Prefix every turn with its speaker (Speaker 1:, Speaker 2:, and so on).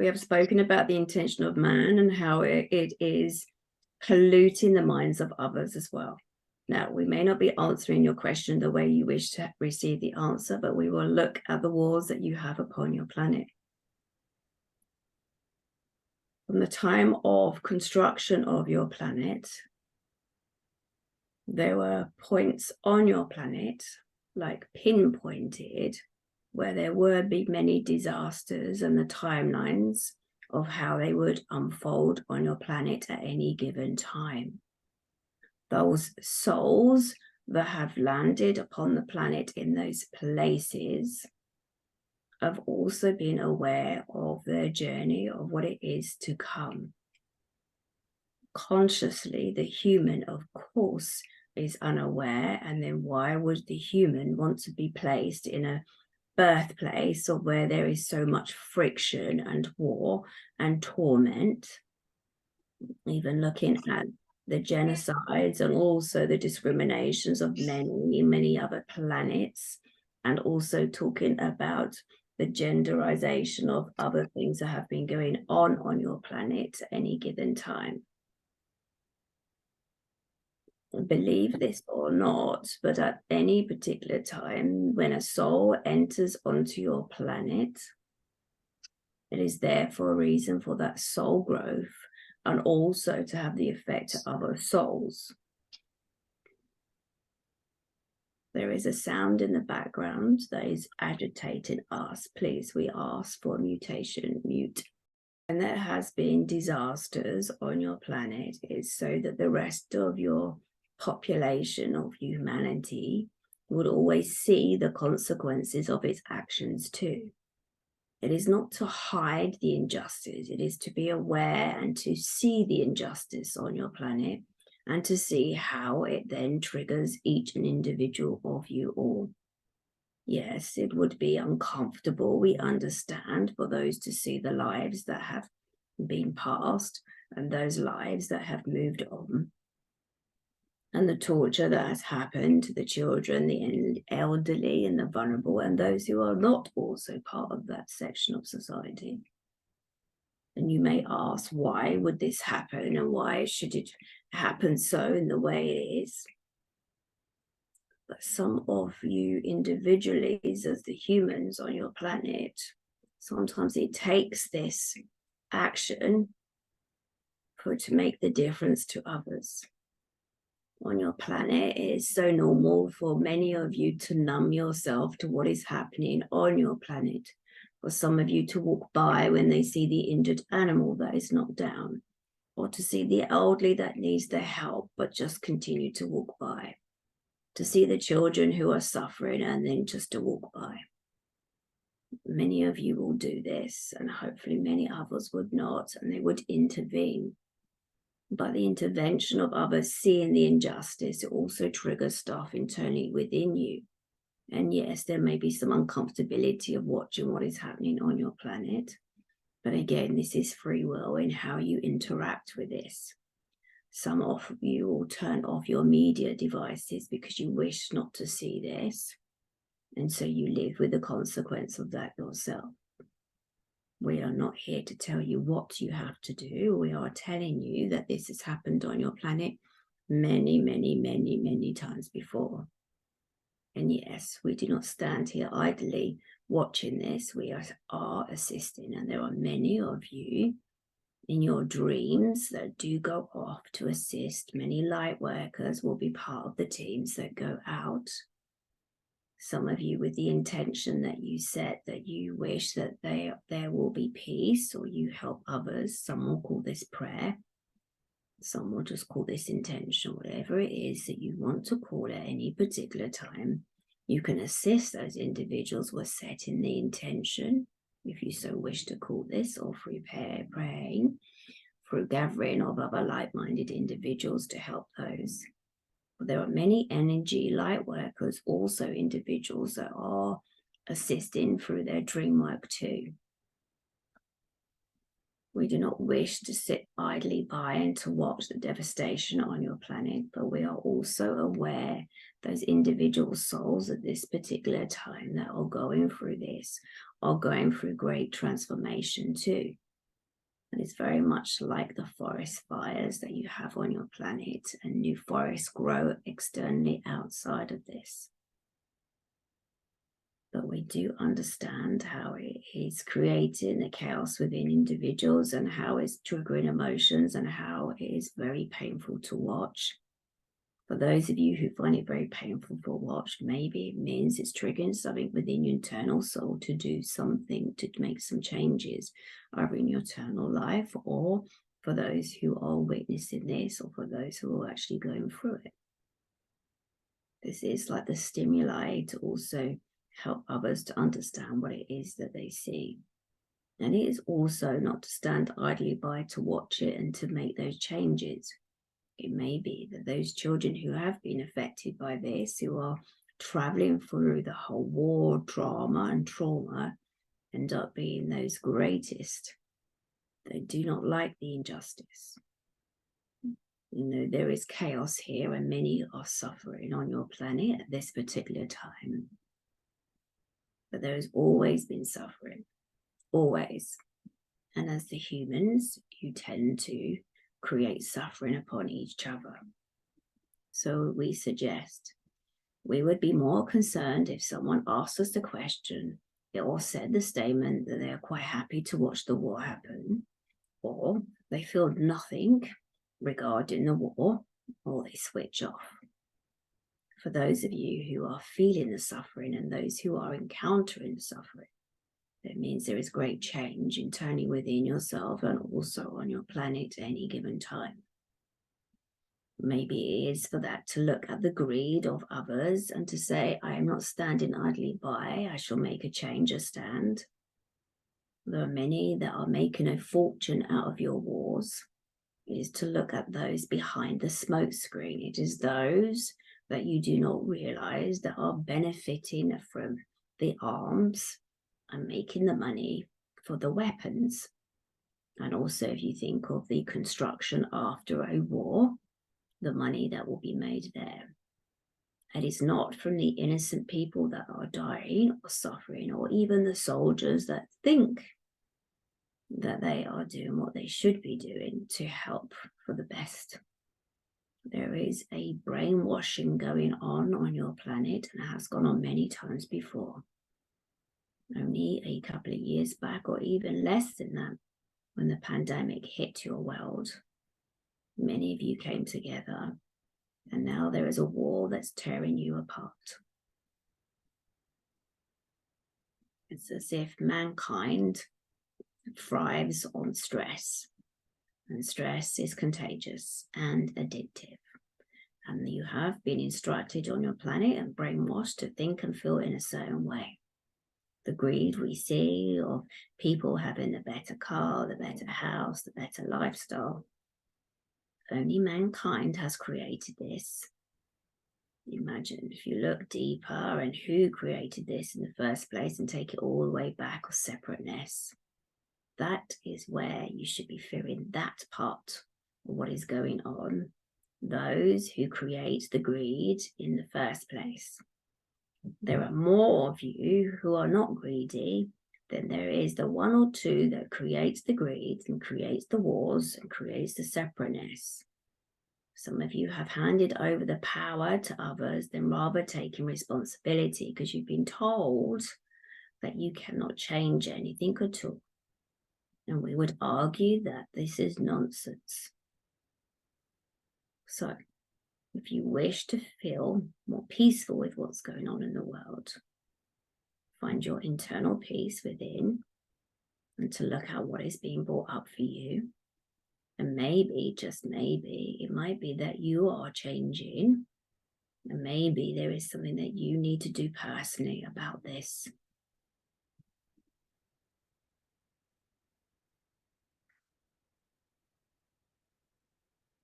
Speaker 1: We have spoken about the intention of man and how it is polluting the minds of others as well. Now, we may not be answering your question the way you wish to receive the answer, but we will look at the wars that you have upon your planet. From the time of construction of your planet, there were points on your planet, like pinpointed, where there would be many disasters and the timelines of how they would unfold on your planet at any given time. Those souls that have landed upon the planet in those places have also been aware of their journey, of what it is to come. Consciously, the human, of course, is unaware, and then why would the human want to be placed in a birthplace or where there is so much friction and war and torment? Even looking at the genocides and also the discriminations of many other planets, and also talking about the genderization of other things that have been going on your planet at any given time. Believe this or not, but at any particular time when a soul enters onto your planet, it is there for a reason, for that soul growth, and also to have the effect to other souls. There is a sound in the background that is agitating us. Please, we ask for mutation, mute. And there has been disasters on your planet, is so that the rest of your population of humanity would always see the consequences of its actions too. It is not to hide the injustice, it is to be aware and to see the injustice on your planet, and to see how it then triggers each and individual of you all. Yes, it would be uncomfortable, we understand, for those to see the lives that have been passed and those lives that have moved on, and the torture that has happened to the children, the elderly and the vulnerable, and those who are not also part of that section of society. And you may ask, why would this happen, and why should it happen so in the way it is? But some of you individually, as the humans on your planet, sometimes it takes this action for it to make the difference to others. On your planet, it is so normal for many of you to numb yourself to what is happening on your planet. For some of you to walk by when they see the injured animal that is knocked down, or to see the elderly that needs their help but just continue to walk by, to see the children who are suffering and then just to walk by. Many of you will do this, and hopefully many others would not, and they would intervene. But the intervention of others seeing the injustice, it also triggers stuff internally within you. And yes, there may be some uncomfortability of watching what is happening on your planet. But again, this is free will in how you interact with this. Some of you will turn off your media devices because you wish not to see this. And so you live with the consequence of that yourself. We are not here to tell you what you have to do. We are telling you that this has happened on your planet many times before. And yes, we do not stand here idly watching this. We are assisting. And there are many of you in your dreams that do go off to assist. Many light workers will be part of the teams that go out. Some of you with the intention that you set, that you wish that there will be peace, or you help others. Some will call this prayer. Some will just call this intention. Whatever it is that you want to call at any particular time, you can assist those individuals with setting the intention, if you so wish to call this, or through praying, through gathering of other like-minded individuals to help those. There are many energy light workers, also individuals that are assisting through their dream work too. We do not wish to sit idly by and to watch the devastation on your planet, but we are also aware those individual souls at this particular time that are going through this are going through great transformation too. And it's very much like the forest fires that you have on your planet, and new forests grow externally outside of this. But we do understand how it is creating the chaos within individuals and how it's triggering emotions and how it is very painful to watch. For those of you who find it very painful to watch, maybe it means it's triggering something within your internal soul to do something, to make some changes, either in your eternal life, or for those who are witnessing this, or for those who are actually going through it. This is like the stimuli to also help others to understand what it is that they see. And it is also not to stand idly by to watch it and to make those changes. It may be that those children who have been affected by this, who are traveling through the whole war, drama and trauma, end up being those greatest. They do not like the injustice. You know, there is chaos here and many are suffering on your planet at this particular time. But there has always been suffering, always. And as the humans, you tend to create suffering upon each other. So we suggest we would be more concerned if someone asked us the question or said the statement that they are quite happy to watch the war happen, or they feel nothing regarding the war, or they switch off. For those of you who are feeling the suffering and those who are encountering the suffering, that means there is great change internally within yourself and also on your planet at any given time. Maybe it is for that to look at the greed of others and to say, I am not standing idly by, I shall make a change, a stand. There are many that are making a fortune out of your wars. It is to look at those behind the smoke screen. It is those that you do not realize that are benefiting from the arms and making the money for the weapons. And also, if you think of the construction after a war, the money that will be made there. It is not from the innocent people that are dying or suffering, or even the soldiers that think that they are doing what they should be doing to help for the best. There is a brainwashing going on your planet, and has gone on many times before. Only a couple of years back, or even less than that, when the pandemic hit your world, many of you came together, and now there is a war that's tearing you apart. It's as if mankind thrives on stress, and stress is contagious and addictive. And you have been instructed on your planet and brainwashed to think and feel in a certain way. The greed we see of people having the better car, the better house, the better lifestyle. Only mankind has created this. Imagine if you look deeper and who created this in the first place and take it all the way back, of separateness. That is where you should be fearing that part of what is going on. Those who create the greed in the first place. There are more of you who are not greedy than there is the one or two that creates the greed and creates the wars and creates the separateness. Some of you have handed over the power to others than rather taking responsibility, because you've been told that you cannot change anything at all. And we would argue that this is nonsense. So, if you wish to feel more peaceful with what's going on in the world, find your internal peace within, and to look at what is being brought up for you. And maybe, just maybe, it might be that you are changing, and maybe there is something that you need to do personally about this.